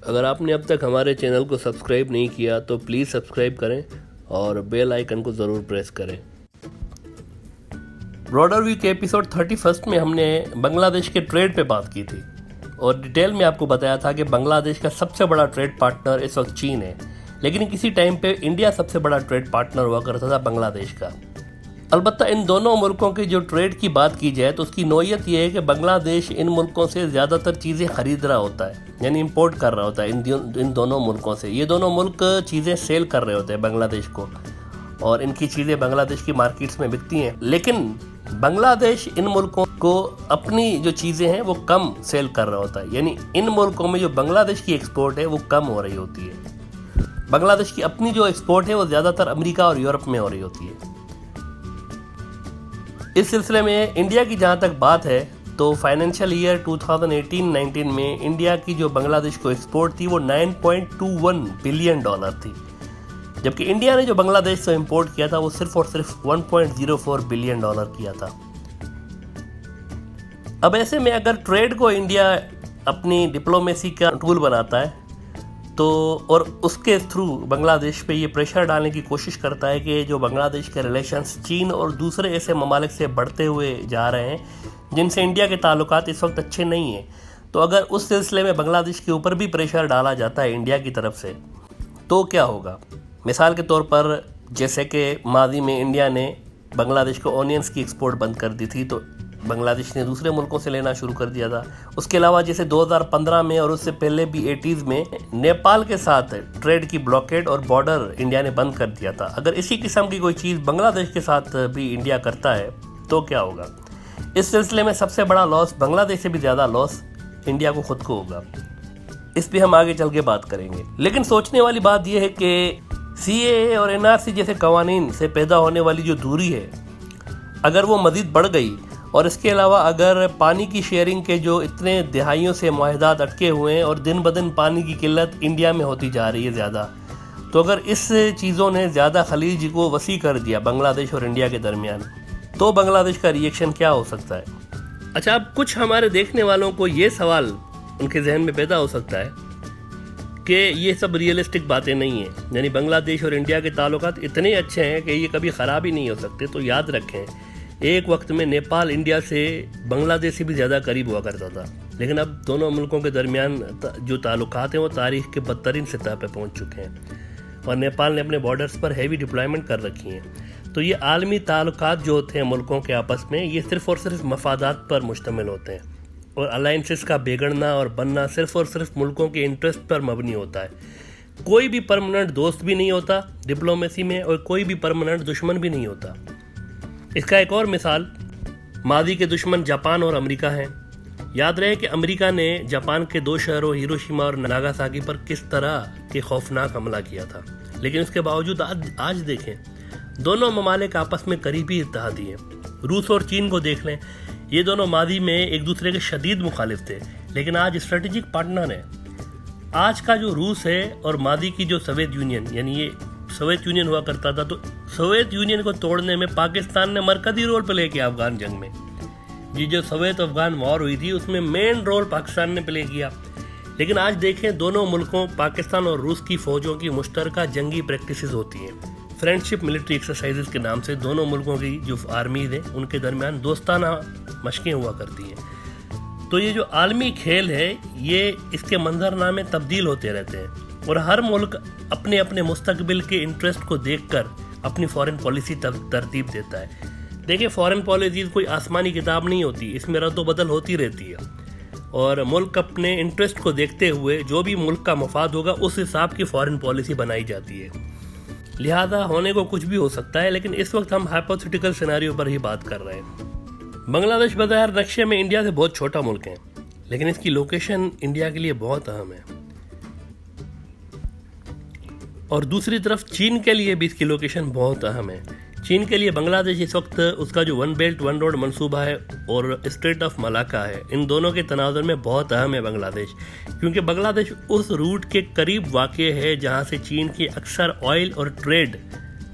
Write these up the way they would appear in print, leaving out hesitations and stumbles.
अगर आपने अब तक हमारे चैनल को सब्सक्राइब नहीं किया तो प्लीज़ सब्सक्राइब करें और बेल आइकन को ज़रूर प्रेस करें। ब्रॉडर व्यू के एपिसोड 31 में हमने बांग्लादेश के ट्रेड पे बात की थी और डिटेल में आपको बताया था कि बांग्लादेश का सबसे बड़ा ट्रेड पार्टनर इस वक्त चीन है, लेकिन किसी टाइम पे इंडिया सबसे बड़ा ट्रेड पार्टनर हुआ करता था बांग्लादेश का। अलबत्ता इन दोनों मुल्कों की जो ट्रेड की बात की जाए तो उसकी नौयत यह है कि बांग्लादेश इन मुल्कों से ज़्यादातर चीज़ें खरीद रहा होता है, यानी इंपोर्ट कर रहा होता है इन दोनों मुल्कों से। ये दोनों मुल्क चीज़ें सेल कर रहे होते हैं बांग्लादेश को और इनकी चीज़ें बांग्लादेश की मार्केट्स में बिकती हैं, लेकिन बांग्लादेश इन मुल्कों को अपनी जो चीज़ें हैं वो कम सेल कर रहा होता है, यानी इन मुल्कों में जो बांग्लादेश की एक्सपोर्ट है वो कम हो रही होती है। बांग्लादेश की अपनी जो एक्सपोर्ट है वो ज़्यादातर अमेरिका और यूरोप में हो रही होती है। इस सिलसिले में इंडिया की जहाँ तक बात है तो फाइनेंशियल ईयर 2018-19 में इंडिया की जो बांग्लादेश को एक्सपोर्ट थी वो $9.21 बिलियन थी, जबकि इंडिया ने जो बांग्लादेश से इंपोर्ट किया था वो सिर्फ और सिर्फ $1.04 बिलियन किया था। अब ऐसे में अगर ट्रेड को इंडिया अपनी डिप्लोमेसी का टूल बनाता है तो और उसके थ्रू बांग्लादेश पे ये प्रेशर डालने की कोशिश करता है कि जो बांग्लादेश के रिलेशंस चीन और दूसरे ऐसे ममालिक से बढ़ते हुए जा रहे हैं जिनसे इंडिया के ताल्लुकात इस वक्त अच्छे नहीं हैं, तो अगर उस सिलसिले में बांग्लादेश के ऊपर भी प्रेशर डाला जाता है इंडिया की तरफ से तो क्या होगा। मिसाल के तौर पर जैसे कि मादी में इंडिया ने बांग्लादेश को ऑनियंस की एक्सपोर्ट बंद कर दी थी तो बांग्लादेश ने दूसरे मुल्कों से लेना शुरू कर दिया था। उसके अलावा जैसे 2015 में और उससे पहले भी 80s में नेपाल के साथ ट्रेड की ब्लॉकेड और बॉर्डर इंडिया ने बंद कर दिया था। अगर इसी किस्म की कोई चीज़ बांग्लादेश के साथ भी इंडिया करता है तो क्या होगा। इस सिलसिले में सबसे बड़ा लॉस बांग्लादेश से भी ज़्यादा लॉस इंडिया को खुद को होगा। इस पर हम आगे चल के बात करेंगे, लेकिन सोचने वाली बात यह है कि CAA और NRC जैसे कवानीन से पैदा होने वाली जो दूरी है अगर वो मज़ीद बढ़ गई और इसके अलावा अगर पानी की शेयरिंग के जो इतने दहाइयों से मुआहदात अटके हुए हैं और दिन ब दिन पानी की किल्लत इंडिया में होती जा रही है ज़्यादा, तो अगर इस चीज़ों ने ज़्यादा खलीज को वसी कर दिया बांग्लादेश और इंडिया के दरमियान तो बांग्लादेश का रिएक्शन क्या हो सकता है। अच्छा, अब कुछ हमारे देखने वालों को ये सवाल उनके जहन में पैदा हो सकता है कि ये सब रियलिस्टिक बातें नहीं हैं, यानी बांग्लादेश और इंडिया के ताल्लुकात इतने अच्छे हैं कि ये कभी ख़राब ही नहीं हो सकते। तो याद रखें, एक वक्त में नेपाल इंडिया से बांग्लादेश से भी ज़्यादा करीब हुआ करता था, लेकिन अब दोनों मुल्कों के दरमियान जो ताल्लुकात हैं वो तारीख़ के बदतरीन सतह पर पहुंच चुके हैं और नेपाल ने अपने बॉर्डर्स पर हैवी डिप्लॉयमेंट कर रखी हैं। तो ये आलमी ताल्लुकात जो होते हैं मुल्कों के आपस में ये सिर्फ़ और सिर्फ मफादात पर मुश्तमिल होते हैं और अलाइंसेस का बिगड़ना और बनना सिर्फ़ और सिर्फ मुल्कों के इंटरेस्ट पर मबनी होता है। कोई भी परमानेंट दोस्त भी नहीं होता डिप्लोमेसी में और कोई भी परमानेंट दुश्मन भी नहीं होता। इसका एक और मिसाल मादी के दुश्मन जापान और अमेरिका हैं। याद रहे कि अमेरिका ने जापान के 2 शहरों हिरोशिमा और नागासाकी पर किस तरह के खौफनाक हमला किया था, लेकिन उसके बावजूद आज देखें दोनों ममालिक आपस में करीबी इत्तेहादी हैं। रूस और चीन को देख लें, ये दोनों मादी में एक दूसरे के शदीद मुखालिफ थे, लेकिन आज स्ट्रेटेजिक पार्टनर हैं। आज का जो रूस है और मादी की जो सोवियत यूनियन, यानी ये सोवियत यूनियन हुआ करता था, तो सोवियत यूनियन को तोड़ने में पाकिस्तान ने मरकजी रोल प्ले किया। अफगान जंग में ये जो सोवियत अफगान वॉर हुई थी उसमें मेन रोल पाकिस्तान ने प्ले किया। लेकिन आज देखें दोनों मुल्कों पाकिस्तान और रूस की फ़ौजों की मुश्तरका जंगी प्रैक्टिसेस होती हैं, फ्रेंडशिप मिलिट्री एक्सरसाइजेस के नाम से दोनों मुल्कों की जो आर्मीज हैं उनके दरमियान दोस्ताना मशकें हुआ करती हैं। तो ये जो आलमी खेल है ये इसके मंजरनामे तब्दील होते रहते हैं और हर मुल्क अपने अपने मुस्तकबिल के इंटरेस्ट को देखकर अपनी फॉरेन पॉलिसी तरतीब देता है। देखिए, फॉरेन पॉलिसी कोई आसमानी किताब नहीं होती, इसमें रद्द-बदल होती रहती है और मुल्क अपने इंटरेस्ट को देखते हुए जो भी मुल्क का मफाद होगा उस हिसाब की फॉरेन पॉलिसी बनाई जाती है। लिहाजा होने को कुछ भी हो सकता है, लेकिन इस वक्त हम हाइपोथेटिकल सिनेरियो पर ही बात कर रहे हैं। बांग्लादेश बज़ाहिर नक्शे में इंडिया से बहुत छोटा मुल्क है, लेकिन इसकी लोकेशन इंडिया के लिए बहुत अहम है और दूसरी तरफ चीन के लिए भी इसकी लोकेशन बहुत अहम है। चीन के लिए बांग्लादेश इस वक्त उसका जो 1 बेल्ट 1 रोड मंसूबा है और स्ट्रेट ऑफ मलाका है, इन दोनों के तनाजुर में बहुत अहम है बांग्लादेश, क्योंकि बांग्लादेश उस रूट के करीब वाक़े है जहाँ से चीन की अक्सर ऑयल और ट्रेड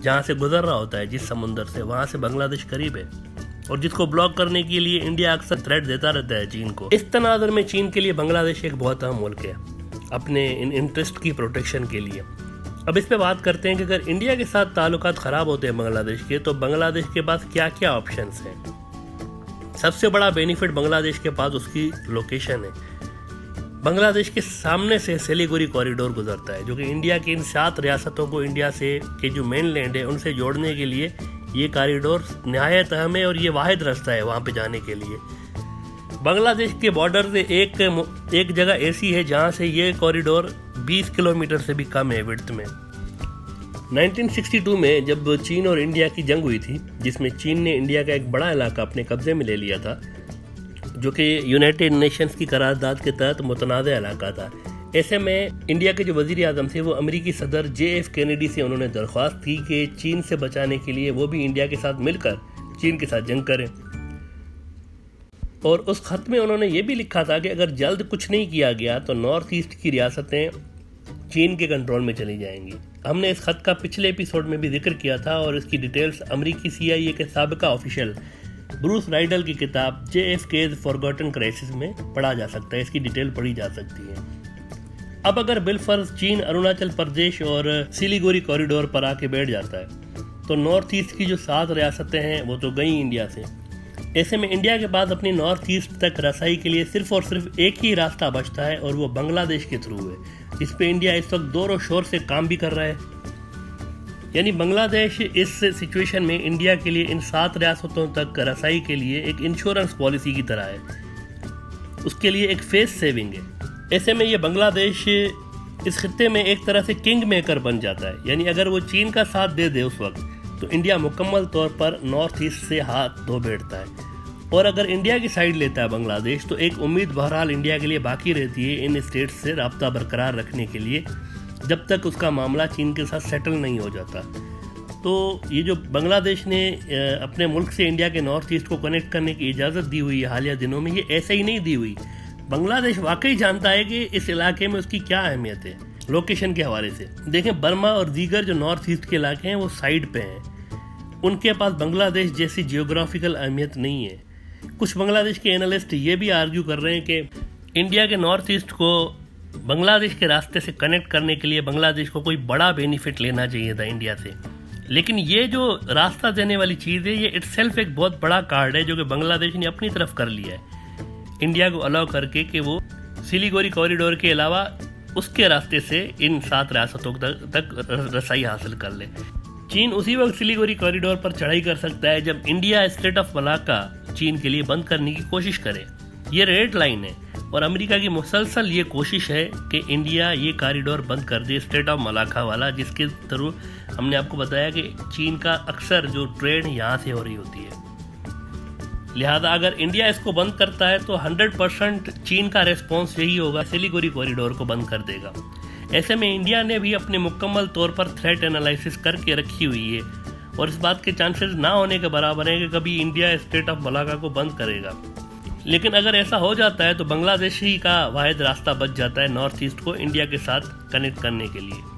जहाँ से गुजर रहा होता है, जिस समुंदर से, वहाँ से बांग्लादेश करीब है और जिसको ब्लॉक करने के लिए इंडिया अक्सर थ्रेट देता रहता है चीन को। इस तनाजुर में चीन के लिए बांग्लादेश एक बहुत अहम मुल्क है। अपने इन इंटरेस्ट की प्रोटेक्शन के लिए। अब इस पे बात करते हैं कि अगर इंडिया के साथ ताल्लुकात ख़राब होते हैं बांग्लादेश के, तो बांग्लादेश के पास क्या क्या ऑप्शंस हैं। सबसे बड़ा बेनिफिट बांग्लादेश के पास उसकी लोकेशन है। बांग्लादेश के सामने से सिलीगुड़ी कॉरिडोर गुजरता है, जो कि इंडिया की इन 7 रियासतों को इंडिया से के जो मेन लैंड है उनसे जोड़ने के लिए ये कॉरिडोर नहायत अहम है, और ये वाहिद रास्ता है वहाँ पे जाने के लिए। बांग्लादेश के बॉर्डर से एक जगह ऐसी है जहाँ से ये कॉरिडोर 20 किलोमीटर से भी कम है विड्थ में। 1962 में जब चीन और इंडिया की जंग हुई थी, जिसमें चीन ने इंडिया का एक बड़ा इलाका अपने कब्जे में ले लिया था, जो कि यूनाइटेड नेशंस की करारदाद के तहत मुतनाज़ इलाका था। ऐसे में इंडिया के जो वज़ीर आज़म थे वो अमेरिकी सदर JF कैनेडी से उन्होंने दरख्वास्त की कि चीन से बचाने के लिए वो भी इंडिया के साथ मिलकर चीन के साथ जंग करें। और उस खत में उन्होंने ये भी लिखा था कि अगर जल्द कुछ नहीं किया गया तो नॉर्थ ईस्ट की रियासतें चीन के कंट्रोल में चली जाएंगी। हमने इस खत का पिछले एपिसोड में भी जिक्र किया था, और इसकी डिटेल्स अमेरिकी CIA के साबिका ऑफिशियल ब्रूस राइडल की किताब JFK's फॉरगॉटन क्राइसिस में पढ़ा जा सकता है। इसकी डिटेल पढ़ी जा सकती है। अब अगर बिलफर्ज चीन अरुणाचल प्रदेश और सिलीगुड़ी कॉरिडोर पर आके बैठ जाता है, तो नॉर्थ ईस्ट की जो 7 रियासतें हैं वो तो गई इंडिया से। ऐसे में इंडिया के पास अपनी नॉर्थ ईस्ट तक रसाई के लिए सिर्फ और सिर्फ एक ही रास्ता बचता है, और वो बांग्लादेश के थ्रू है, जिस पे इंडिया इस वक्त जोरों शोर से काम भी कर रहा है। यानी बांग्लादेश इस सिचुएशन में इंडिया के लिए इन 7 रियासतों तक रसाई के लिए एक इंश्योरेंस पॉलिसी की तरह है, उसके लिए एक फेस सेविंग है। ऐसे में ये बांग्लादेश इस खित्ते में एक तरह से किंग मेकर बन जाता है। यानी अगर वो चीन का साथ दे दे उस वक्त, तो इंडिया मुकम्मल तौर पर नॉर्थ ईस्ट से हाथ धो बैठता है। और अगर इंडिया की साइड लेता है बांग्लादेश, तो एक उम्मीद बहरहाल इंडिया के लिए बाकी रहती है इन स्टेट्स से राब्ता बरकरार रखने के लिए, जब तक उसका मामला चीन के साथ सेटल नहीं हो जाता। तो ये जो बांग्लादेश ने अपने मुल्क से इंडिया के नॉर्थ ईस्ट को कनेक्ट करने की इजाज़त दी हुई है हालिया दिनों में, ये ऐसे ही नहीं दी हुई। बांग्लादेश वाकई जानता है कि इस इलाके में उसकी क्या अहमियत है। लोकेशन के हवाले से देखें, बर्मा और दीगर जो नॉर्थ ईस्ट के इलाके हैं वो साइड पे हैं, उनके पास बांग्लादेश जैसी जियोग्राफिकल अहमियत नहीं है। कुछ बांग्लादेश के एनालिस्ट ये भी आर्ग्यू कर रहे हैं कि इंडिया के नॉर्थ ईस्ट को बांग्लादेश के रास्ते से कनेक्ट करने के लिए बांग्लादेश को कोई बड़ा बेनिफिट लेना चाहिए था इंडिया से। लेकिन ये जो रास्ता देने वाली चीज़ है, ये इटसेल्फ एक बहुत बड़ा कार्ड है जो कि बांग्लादेश ने अपनी तरफ कर लिया है, इंडिया को अलाउ करके कि वो सिलीगुड़ी कॉरिडोर के अलावा उसके रास्ते से इन 7 रियासतों तक रसाई हासिल कर ले। चीन उसी वक्त सिलीगुड़ी कॉरिडोर पर चढ़ाई कर सकता है जब इंडिया स्ट्रेट ऑफ मलाक्का चीन के लिए बंद करने की कोशिश करे। ये रेड लाइन है, और अमेरिका की मुसलसल ये कोशिश है कि इंडिया ये कॉरिडोर बंद कर दे, स्ट्रेट ऑफ मलाक्का वाला, जिसके थ्रू हमने आपको बताया कि चीन का अक्सर जो ट्रेड यहाँ से हो रही होती है। लिहाजा अगर इंडिया इसको बंद करता है तो 100% चीन का रेस्पॉन्स यही होगा, सिलीगुड़ी कॉरिडोर को बंद कर देगा। ऐसे में इंडिया ने भी अपने मुकम्मल तौर पर थ्रेट एनालिसिस करके रखी हुई है, और इस बात के चांसेस ना होने के बराबर है कि कभी इंडिया स्ट्रेट ऑफ मलाक्का को बंद करेगा। लेकिन अगर ऐसा हो जाता है तो बांग्लादेश ही का वाहिद रास्ता बच जाता है नॉर्थ ईस्ट को इंडिया के साथ कनेक्ट करने के लिए।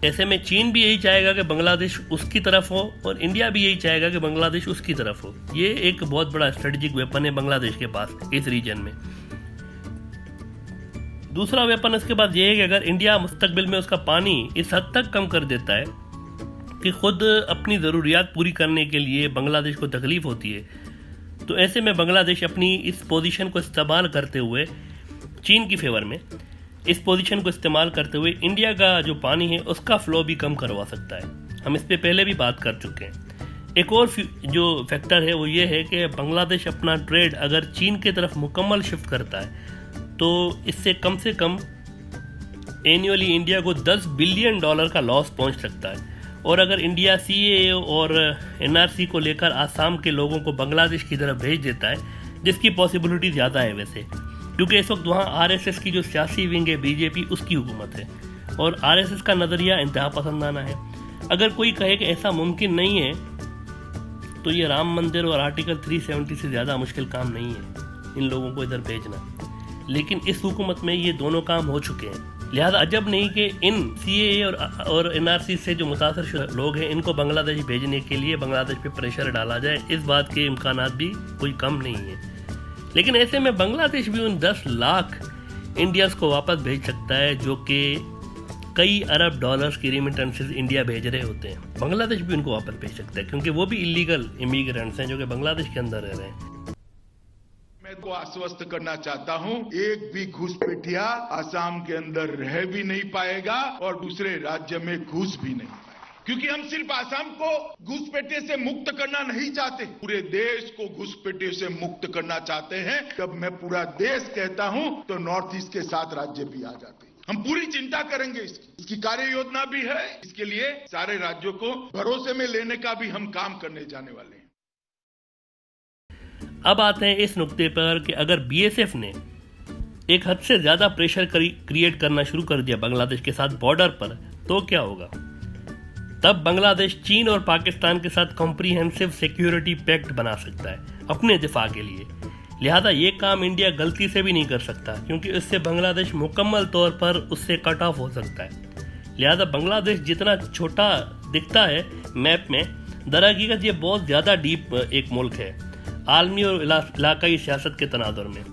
ऐसे में चीन भी यही चाहेगा कि बांग्लादेश उसकी तरफ हो, और इंडिया भी यही चाहेगा कि बांग्लादेश उसकी तरफ हो। ये एक बहुत बड़ा स्ट्रेटेजिक वेपन है बांग्लादेश के पास इस रीजन में। दूसरा वेपन इसके बाद ये है कि अगर इंडिया मुस्तकबिल में उसका पानी इस हद तक कम कर देता है कि खुद अपनी ज़रूरियात पूरी करने के लिए बांग्लादेश को तकलीफ होती है, तो ऐसे में बांग्लादेश अपनी इस पोजीशन को इस्तेमाल करते हुए चीन की फेवर में इस पोजीशन को इस्तेमाल करते हुए इंडिया का जो पानी है उसका फ़्लो भी कम करवा सकता है। हम इस पे पहले भी बात कर चुके हैं। एक और जो फैक्टर है वो ये है कि बांग्लादेश अपना ट्रेड अगर चीन की तरफ मुकम्मल शिफ्ट करता है तो इससे कम एनुअली इंडिया को $10 बिलियन का लॉस पहुंच सकता है। और अगर इंडिया CAA और NRC को लेकर आसाम के लोगों को बांग्लादेश की तरफ भेज देता है, जिसकी पॉसिबिलिटी ज़्यादा है वैसे, क्योंकि इस वक्त वहाँ RSS की जो सियासी विंग है BJP उसकी हुकूमत है, और RSS का नज़रिया इंतहा पसंदाना है। अगर कोई कहे कि ऐसा मुमकिन नहीं है, तो ये राम मंदिर और आर्टिकल 370 से ज़्यादा मुश्किल काम नहीं है इन लोगों को इधर भेजना। लेकिन इस हुकूमत में ये दोनों काम हो चुके हैं, लिहाजा अजब नहीं कि इन CAA और NRC से जो मुतासर लोग हैं इनको बांग्लादेश भेजने के लिए बांग्लादेश पे प्रेशर डाला जाए। इस बात के इम्कानात भी कोई कम नहीं है। लेकिन ऐसे में बांग्लादेश भी उन 10 लाख इंडियंस को वापस भेज सकता है, जो कि कई अरब डॉलर्स की रेमिटेंसेस इंडिया भेज रहे होते हैं। बांग्लादेश भी उनको वापस भेज सकता है, क्योंकि वो भी इलीगल इमिग्रेंट्स हैं जो कि बांग्लादेश के अंदर रह रहे हैं। मैं को आश्वस्त करना चाहता हूं, एक भी घुसपैठिया आसाम के अंदर रह भी नहीं पाएगा और दूसरे राज्य में घुस भी नहीं पाएगा, क्योंकि हम सिर्फ आसाम को घुसपैठे से मुक्त करना नहीं चाहते, पूरे देश को घुसपैठे से मुक्त करना चाहते हैं। जब मैं पूरा देश कहता हूं तो नॉर्थ ईस्ट के 7 राज्य भी आ जाते हैं। हम पूरी चिंता करेंगे इसकी कार्य योजना भी है। इसके लिए सारे राज्यों को भरोसे में लेने का भी हम काम करने जाने वाले हैं। अब आते हैं इस नुक्ते पर कि अगर बीएसएफ ने एक हद से ज्यादा प्रेशर क्रिएट करना शुरू कर दिया बांग्लादेश के साथ बॉर्डर पर, तो क्या होगा? तब बांग्लादेश चीन और पाकिस्तान के साथ कॉम्प्रिहेंसिव सिक्योरिटी पैक्ट बना सकता है अपने दिफा के लिए। लिहाजा ये काम इंडिया गलती से भी नहीं कर सकता, क्योंकि इससे बांग्लादेश मुकम्मल तौर पर उससे कट ऑफ हो सकता है। लिहाजा बांग्लादेश जितना छोटा दिखता है मैप में, दरहकीकत ये बहुत ज़्यादा डीप एक मुल्क है आलमी और इलाकाई सियासत के तनाजुर में।